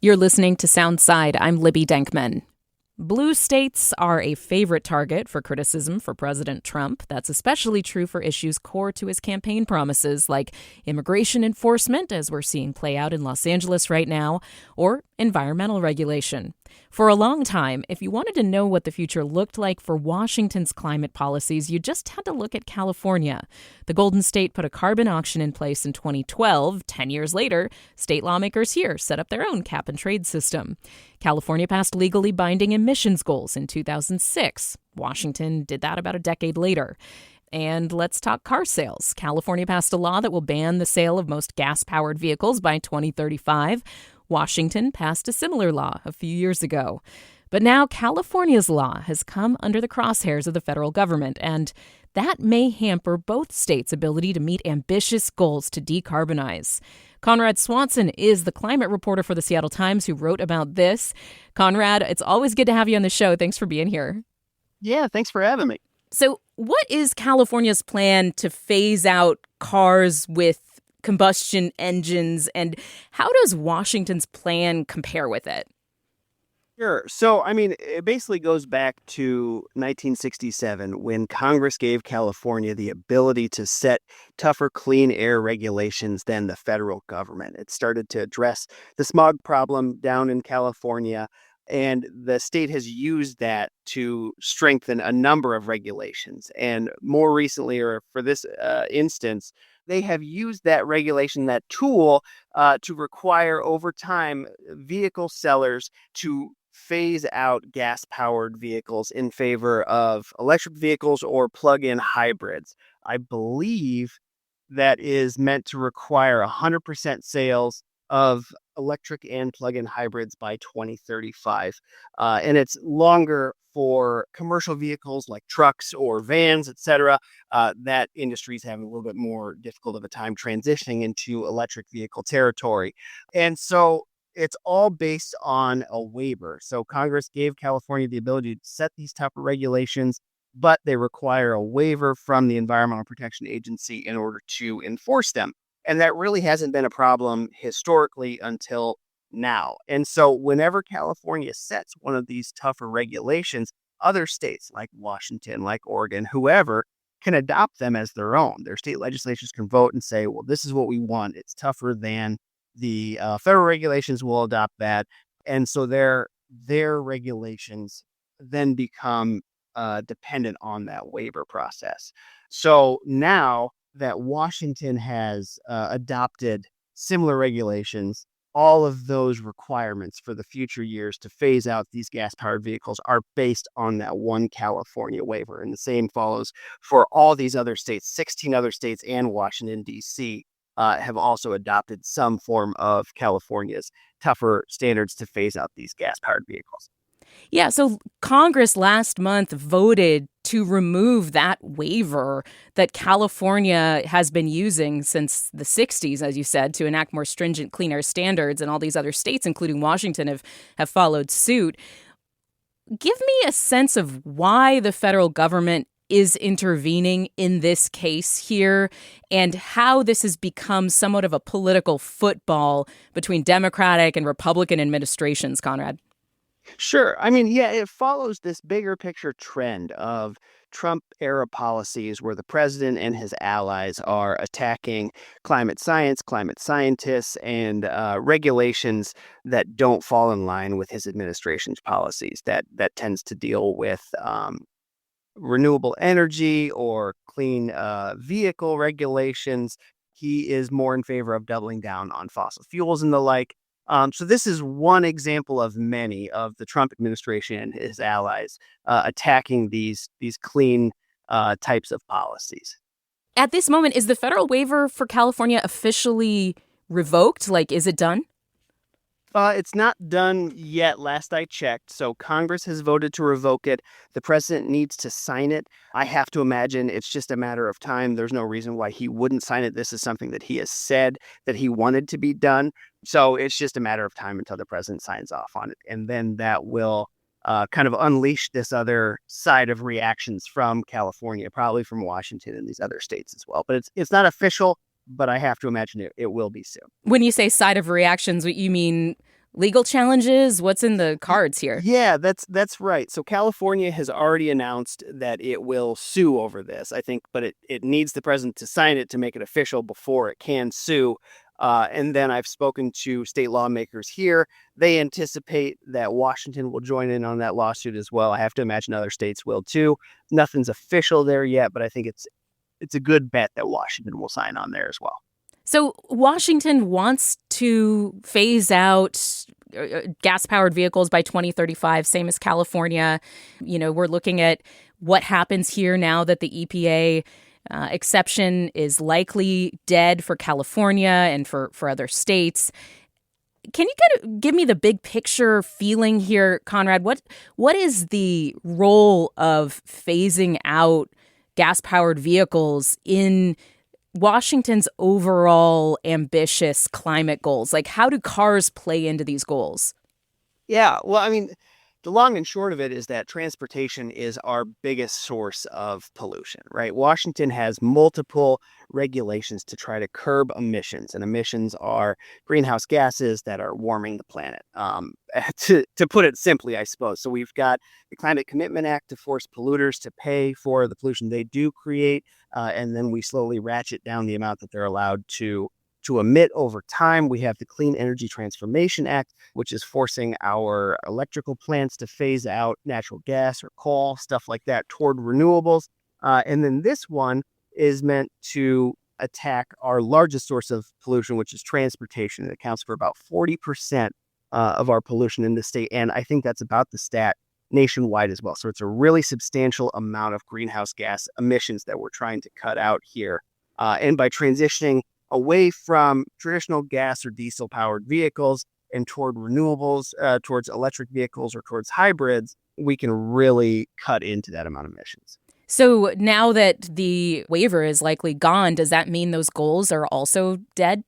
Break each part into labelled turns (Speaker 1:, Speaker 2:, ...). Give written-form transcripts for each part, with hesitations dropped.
Speaker 1: You're listening to Soundside. I'm Libby Denkman. Blue states are a favorite target for criticism for President Trump. That's especially true for issues core to his campaign promises, like immigration enforcement, as we're seeing play out in Los Angeles right now, or environmental regulation. For a long time, if you wanted to know what the future looked like for Washington's climate policies, you just had to look at California. The Golden State put a carbon auction in place in 2012. 10 years later, state lawmakers here set up their own cap-and-trade system. California passed legally binding emissions goals in 2006. Washington did that about a decade later. And let's talk car sales. California passed a law that will ban the sale of most gas-powered vehicles by 2035. Washington passed a similar law a few years ago. But now California's law has come under the crosshairs of the federal government, and that may hamper both states' ability to meet ambitious goals to decarbonize. Conrad Swanson is the climate reporter for the Seattle Times who wrote about this. Conrad, it's always good to have you on the show. Thanks for being here.
Speaker 2: Yeah, thanks for having me.
Speaker 1: So what is California's plan to phase out cars with combustion engines, and how does Washington's plan compare with it?
Speaker 2: Sure. So, it basically goes back to 1967 when Congress gave California the ability to set tougher clean air regulations than the federal government. It started to address the smog problem down in California, and the state has used that to strengthen a number of regulations. And more recently, or for this instance, they have used that regulation, that tool, to require over time vehicle sellers to phase out gas-powered vehicles in favor of electric vehicles or plug-in hybrids. I believe that is meant to require 100% sales of electric and plug-in hybrids by 2035. And it's longer for commercial vehicles like trucks or vans, et cetera. That industry is having a little bit more difficult of a time transitioning into electric vehicle territory. And so it's all based on a waiver. So Congress gave California the ability to set these tougher regulations, but they require a waiver from the Environmental Protection Agency in order to enforce them. And that really hasn't been a problem historically until now. And so whenever California sets one of these tougher regulations, other states like Washington, like Oregon, whoever, can adopt them as their own. Their state legislatures can vote and say, well, this is what we want. It's tougher than the federal regulations. Will adopt that. And so their regulations then become dependent on that waiver process. So now that Washington has adopted similar regulations, all of those requirements for the future years to phase out these gas-powered vehicles are based on that one California waiver. And the same follows for all these other states. 16 other states and Washington, D.C. Have also adopted some form of California's tougher standards to phase out these gas-powered vehicles.
Speaker 1: Yeah, so Congress last month voted to remove that waiver that California has been using since the 60s, as you said, to enact more stringent clean air standards, and all these other states, including Washington, have followed suit. Give me a sense of why the federal government is intervening in this case here, and how this has become somewhat of a political football between Democratic and Republican administrations, Conrad.
Speaker 2: Sure. It follows this bigger picture trend of Trump-era policies where the president and his allies are attacking climate science, climate scientists, and regulations that don't fall in line with his administration's policies. That tends to deal with renewable energy or clean vehicle regulations. He is more in favor of doubling down on fossil fuels and the like. So this is one example of many of the Trump administration and his allies attacking these clean types of policies.
Speaker 1: At this moment, is the federal waiver for California officially revoked? Is it done?
Speaker 2: It's not done yet, last I checked. So Congress has voted to revoke it. The president needs to sign it. I have to imagine it's just a matter of time. There's no reason why he wouldn't sign it. This is something that he has said that he wanted to be done. So it's just a matter of time until the president signs off on it. And then that will kind of unleash this other side of reactions from California, probably from Washington and these other states as well. But it's not official, but I have to imagine it will be soon.
Speaker 1: When you say side of reactions, what you mean Legal challenges? What's in the cards here?
Speaker 2: Yeah, that's right. So California has already announced that it will sue over this, I think, but it needs the president to sign it to make it official before it can sue. And then I've spoken to state lawmakers here. They anticipate that Washington will join in on that lawsuit as well. I have to imagine other states will too. Nothing's official there yet, but I think it's a good bet that Washington will sign on there as well.
Speaker 1: So Washington wants to phase out gas-powered vehicles by 2035, same as California. We're looking at what happens here now that the EPA exception is likely dead for California and for other states. Can you kind of give me the big picture feeling here, Conrad? What is the role of phasing out gas-powered vehicles in Washington's overall ambitious climate goals? Like, how do cars play into these goals?
Speaker 2: Yeah, well, I mean, the long and short of it is that transportation is our biggest source of pollution, right? Washington has multiple regulations to try to curb emissions, and emissions are greenhouse gases that are warming the planet. To put it simply, I suppose. So we've got the Climate Commitment Act to force polluters to pay for the pollution they do create, and then we slowly ratchet down the amount that they're allowed to emit over time. We have the Clean Energy Transformation Act, which is forcing our electrical plants to phase out natural gas or coal, stuff like that, toward renewables. And then this one is meant to attack our largest source of pollution, which is transportation. It accounts for about 40% of our pollution in the state. And I think that's about the stat nationwide as well. So it's a really substantial amount of greenhouse gas emissions that we're trying to cut out here. And by transitioning away from traditional gas or diesel powered vehicles and toward renewables, towards electric vehicles or towards hybrids, we can really cut into that amount of emissions.
Speaker 1: So now that the waiver is likely gone, does that mean those goals are also dead?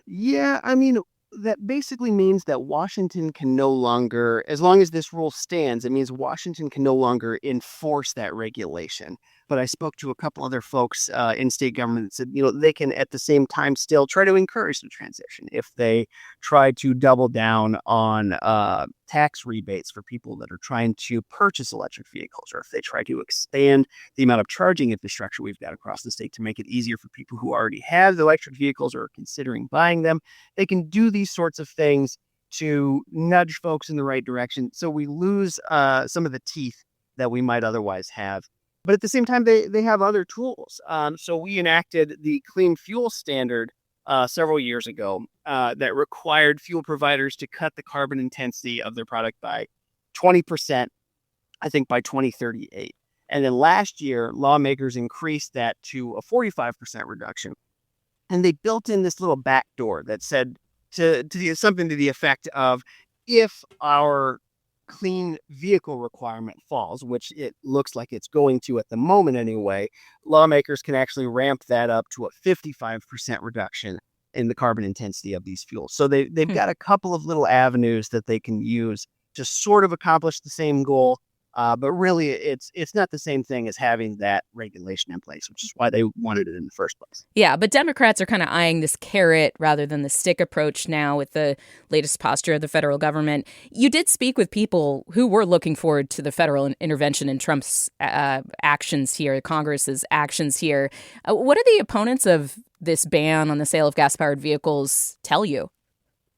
Speaker 2: Yeah, I mean, that basically means that Washington can no longer, as long as this rule stands, it means Washington can no longer enforce that regulation. But I spoke to a couple other folks in state government that said, they can at the same time still try to encourage the transition if they try to double down on tax rebates for people that are trying to purchase electric vehicles, or if they try to expand the amount of charging infrastructure we've got across the state to make it easier for people who already have electric vehicles or are considering buying them. They can do these sorts of things to nudge folks in the right direction so we lose some of the teeth that we might otherwise have. But at the same time, they have other tools. So we enacted the Clean Fuel Standard several years ago that required fuel providers to cut the carbon intensity of their product by 20%, I think by 2038. And then last year, lawmakers increased that to a 45% reduction. And they built in this little back door that said something to the effect of, if our clean vehicle requirement falls, which it looks like it's going to at the moment anyway, lawmakers can actually ramp that up to a 55% reduction in the carbon intensity of these fuels. So they've got a couple of little avenues that they can use to sort of accomplish the same goal. But really, it's not the same thing as having that regulation in place, which is why they wanted it in the first place.
Speaker 1: Yeah, but Democrats are kind of eyeing this carrot rather than the stick approach now with the latest posture of the federal government. You did speak with people who were looking forward to the federal intervention in Trump's actions here, Congress's actions here. What do the opponents of this ban on the sale of gas-powered vehicles tell you?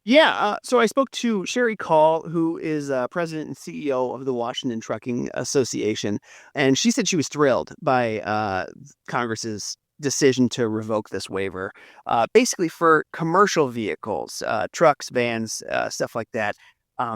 Speaker 2: Yeah, so I spoke to Sherry Call, who is president and CEO of the Washington Trucking Association, and she said she was thrilled by Congress's decision to revoke this waiver. Basically, for commercial vehicles, trucks, vans, stuff like that,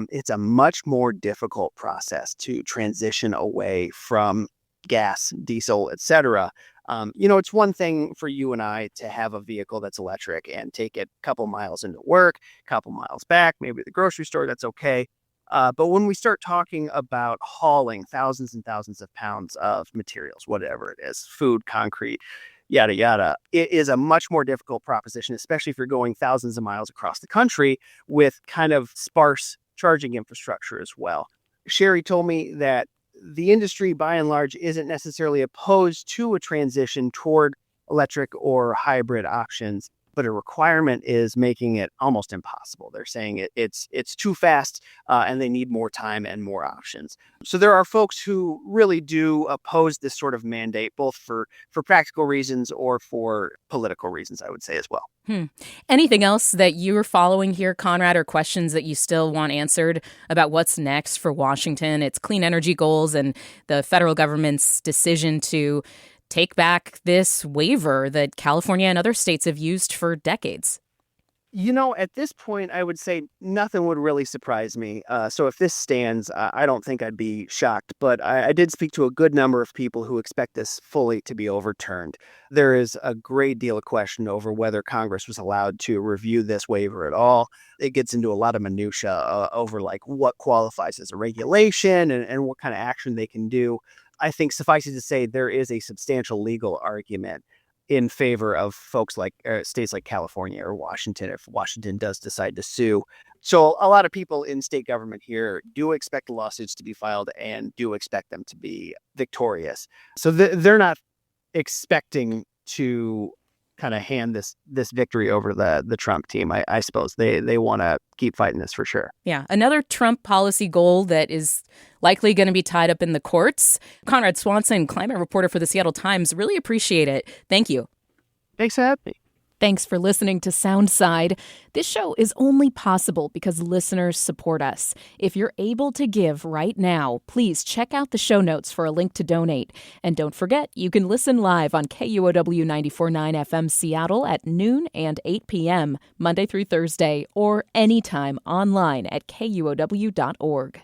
Speaker 2: it's a much more difficult process to transition away from gas, diesel, etc. It's one thing for you and I to have a vehicle that's electric and take it a couple miles into work, a couple miles back, maybe the grocery store, that's okay. But when we start talking about hauling thousands and thousands of pounds of materials, whatever it is, food, concrete, yada, yada, it is a much more difficult proposition, especially if you're going thousands of miles across the country with kind of sparse charging infrastructure as well. Sherry told me that the industry, by and large, isn't necessarily opposed to a transition toward electric or hybrid options, but a requirement is making it almost impossible. They're saying it's too fast, and they need more time and more options. So there are folks who really do oppose this sort of mandate, both for practical reasons or for political reasons, I would say, as well.
Speaker 1: Anything else that you're following here, Conrad, or questions that you still want answered about what's next for Washington, its clean energy goals, and the federal government's decision to take back this waiver that California and other states have used for decades?
Speaker 2: At this point, I would say nothing would really surprise me. So if this stands, I don't think I'd be shocked. But I did speak to a good number of people who expect this fully to be overturned. There is a great deal of question over whether Congress was allowed to review this waiver at all. It gets into a lot of minutia over like what qualifies as a regulation and what kind of action they can do. I think suffice it to say, there is a substantial legal argument in favor of folks like states like California or Washington, if Washington does decide to sue. So a lot of people in state government here do expect lawsuits to be filed and do expect them to be victorious. So they're not expecting to kind of hand this victory over the Trump team. I suppose they want to keep fighting this for sure.
Speaker 1: Yeah, another Trump policy goal that is likely going to be tied up in the courts. Conrad Swanson, climate reporter for the Seattle Times, really appreciate it. Thank you.
Speaker 2: Thanks for having me.
Speaker 1: Thanks for listening to Soundside. This show is only possible because listeners support us. If you're able to give right now, please check out the show notes for a link to donate. And don't forget, you can listen live on KUOW 94.9 FM Seattle at noon and 8 p.m., Monday through Thursday, or anytime online at KUOW.org.